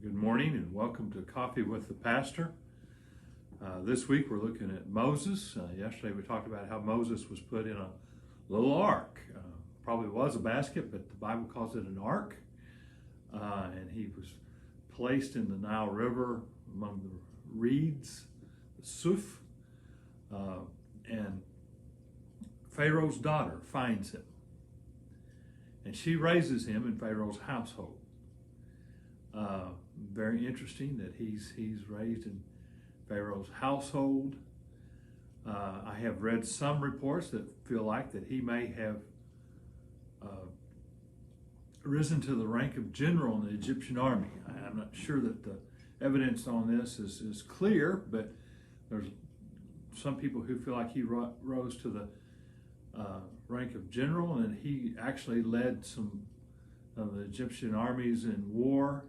Good morning and welcome to Coffee with the Pastor. This week we're looking at Moses. Yesterday we talked about how Moses was put in a little ark. Probably was a basket, but the Bible calls it an ark. And he was placed in the Nile River among the reeds, the Suf. And Pharaoh's daughter finds him. And she raises him in Pharaoh's household. Very interesting that he's raised in Pharaoh's household. I have read some reports that feel like that he may have risen to the rank of general in the Egyptian army. I'm not sure that the evidence on this is clear, but there's some people who feel like he rose to the rank of general, and he actually led some of the Egyptian armies in war.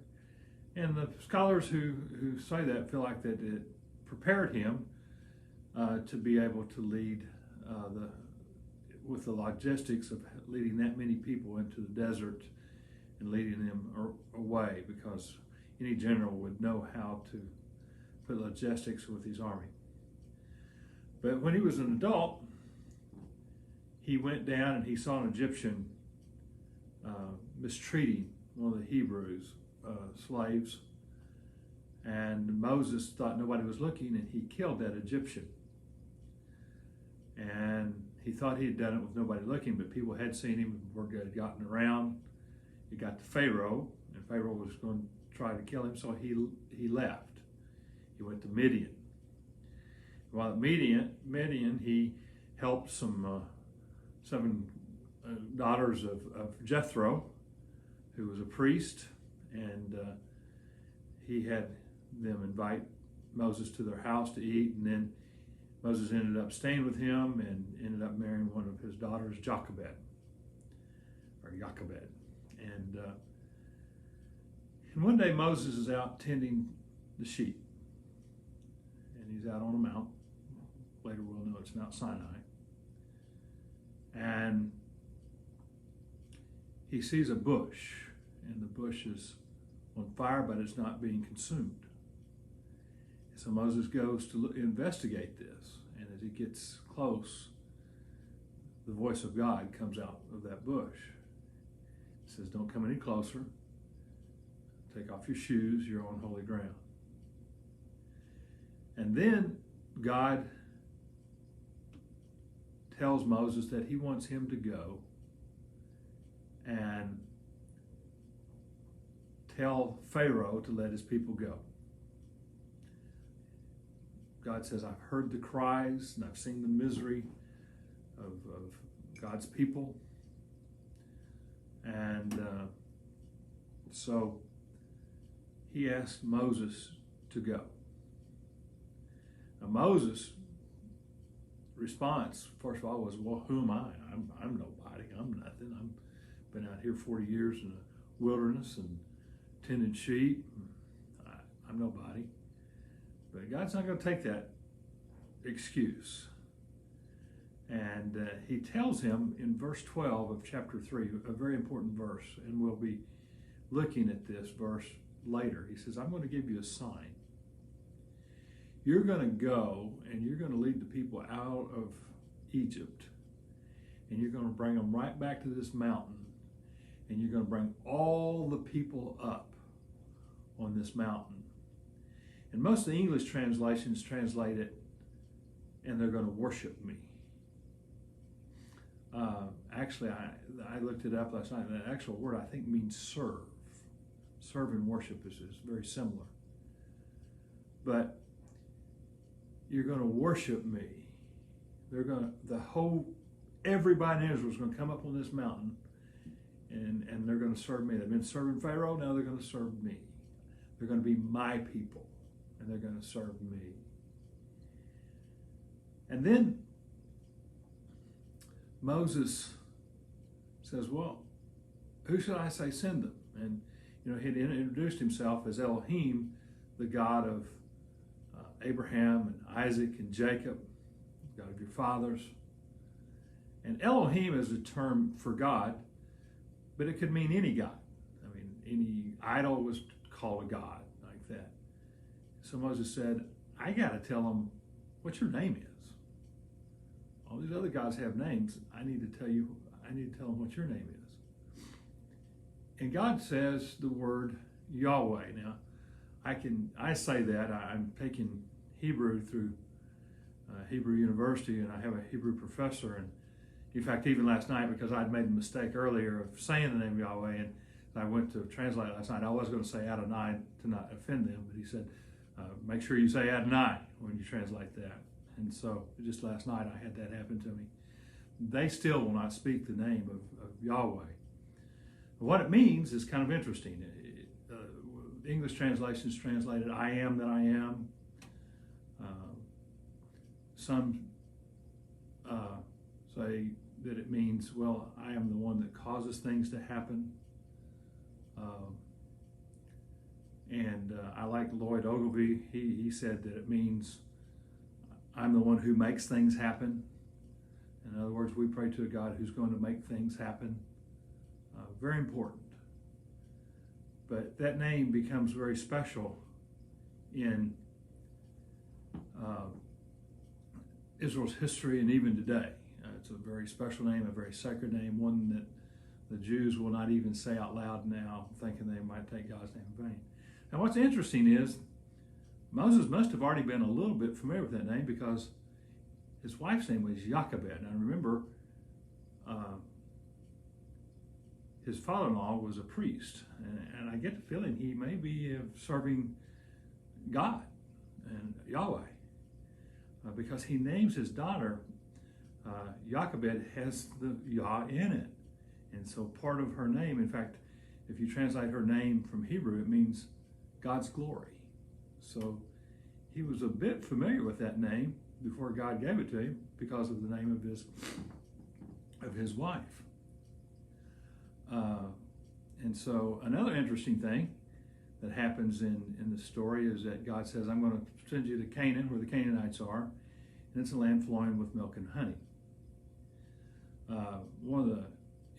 And the scholars who say that feel like that it prepared him to be able to lead with the logistics of leading that many people into the desert and leading them away, because any general would know how to put logistics with his army. But when he was an adult, he went down and he saw an Egyptian mistreating one of the Hebrews slaves, and Moses thought nobody was looking, and he killed that Egyptian. And he thought he had done it with nobody looking, but people had seen him before it had gotten around. It got to Pharaoh, and Pharaoh was going to try to kill him, so he left. He went to Midian. While at Midian, he helped some 7 daughters of Jethro, who was a priest, and he had them invite Moses to their house to eat, and then Moses ended up staying with him and ended up marrying one of his daughters, Jochebed. And one day Moses is out tending the sheep, and he's out on a mount. Later we'll know it's Mount Sinai. And he sees a bush, and the bush is on fire, but it's not being consumed. So Moses goes to investigate this, and as he gets close, the voice of God comes out of that bush. It says, "Don't come any closer. Take off your shoes. You're on holy ground." And then God tells Moses that he wants him to go and tell Pharaoh to let his people go. God says, "I've heard the cries and I've seen the misery of God's people." And so he asked Moses to go. Now Moses' response, first of all, was, "Well, who am I? I'm nobody. I'm nothing. I've been out here 40 years in the wilderness and tending sheep. I'm nobody." But God's not going to take that excuse. And he tells him in verse 12 of chapter 3, a very important verse, and we'll be looking at this verse later. He says, "I'm going to give you a sign. You're going to go and you're going to lead the people out of Egypt, and you're going to bring them right back to this mountain, and you're going to bring all the people up on this mountain." And most of the English translations translate it, "and they're going to worship me." Actually, I looked it up last night, and the actual word I think means serve. Serve and worship is very similar. But you're going to worship me. Everybody in Israel is going to come up on this mountain, and they're going to serve me. They've been serving Pharaoh, now they're going to serve me. They're going to be my people, and they're going to serve me. And then Moses says, "Well, who should I say send them?" And he had introduced himself as Elohim, the God of Abraham and Isaac and Jacob, God of your fathers. And Elohim is a term for God, but it could mean any God. I mean, any idol was call a God like that. So Moses said, I got to tell them what your name is. All these other gods have names. I need to tell them what your name is. And God says the word Yahweh. Now, I say that. I'm taking Hebrew through Hebrew University, and I have a Hebrew professor. And in fact, even last night, because I'd made the mistake earlier of saying the name Yahweh, and I went to translate last night, I was going to say Adonai to not offend them, but he said, make sure you say Adonai when you translate that. And so just last night I had that happen to me. They still will not speak the name of Yahweh. What it means is kind of interesting. The English translations translated, I am that I am. Some say that it means, well, I am the one that causes things to happen. I like Lloyd Ogilvie. He said that it means I'm the one who makes things happen. In other words, we pray to a God who's going to make things happen. Very important. But that name becomes very special in Israel's history and even today. It's a very special name, a very sacred name, one that the Jews will not even say out loud now, thinking they might take God's name in vain. Now, what's interesting is Moses must have already been a little bit familiar with that name because his wife's name was Jochebed. Now, remember, his father-in-law was a priest, and I get the feeling he may be serving God and Yahweh because he names his daughter Jochebed has the Yah in it. And so part of her name, in fact, if you translate her name from Hebrew, it means God's glory. So he was a bit familiar with that name before God gave it to him because of the name of his wife. And so another interesting thing that happens in the story is that God says, I'm going to send you to Canaan, where the Canaanites are, and it's a land flowing with milk and honey. One of the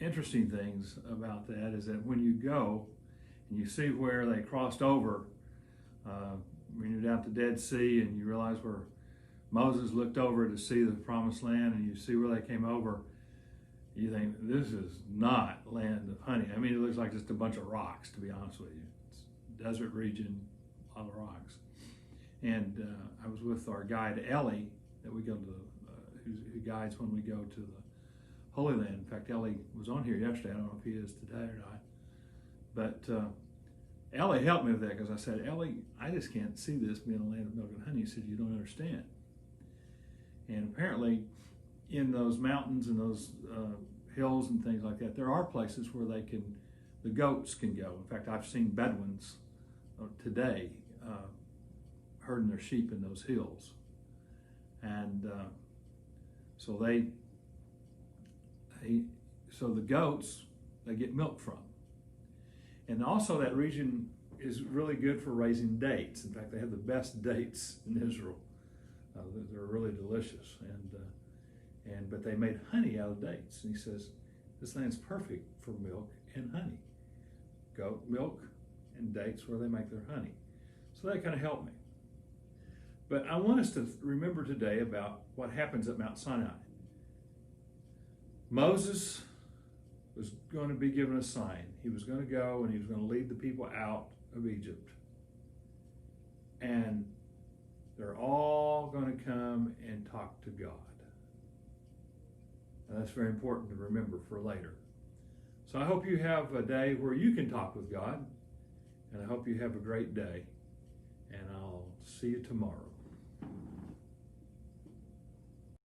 interesting things about that is that when you go and you see where they crossed over, when you're down at the Dead Sea and you realize where Moses looked over to see the promised land and you see where they came over, you think, this is not land of honey. I mean, it looks like just a bunch of rocks, to be honest with you. It's a desert region, a lot of rocks. And I was with our guide, Ellie, that we go to, who guides when we go to the Holy Land. In fact, Ellie was on here yesterday. I don't know if he is today or not. But Ellie helped me with that because I said, Ellie, I just can't see this being a land of milk and honey. He said, you don't understand. And apparently, in those mountains and those hills and things like that, there are places where the goats can go. In fact, I've seen Bedouins today herding their sheep in those hills. And so the goats, they get milk from. And also that region is really good for raising dates. In fact, they have the best dates in Israel. They're really delicious. But they made honey out of dates. And he says, this land's perfect for milk and honey. Goat milk and dates where they make their honey. So that kind of helped me. But I want us to remember today about what happens at Mount Sinai. Moses was going to be given a sign. He was going to go and he was going to lead the people out of Egypt. And they're all going to come and talk to God. And that's very important to remember for later. So I hope you have a day where you can talk with God. And I hope you have a great day. And I'll see you tomorrow.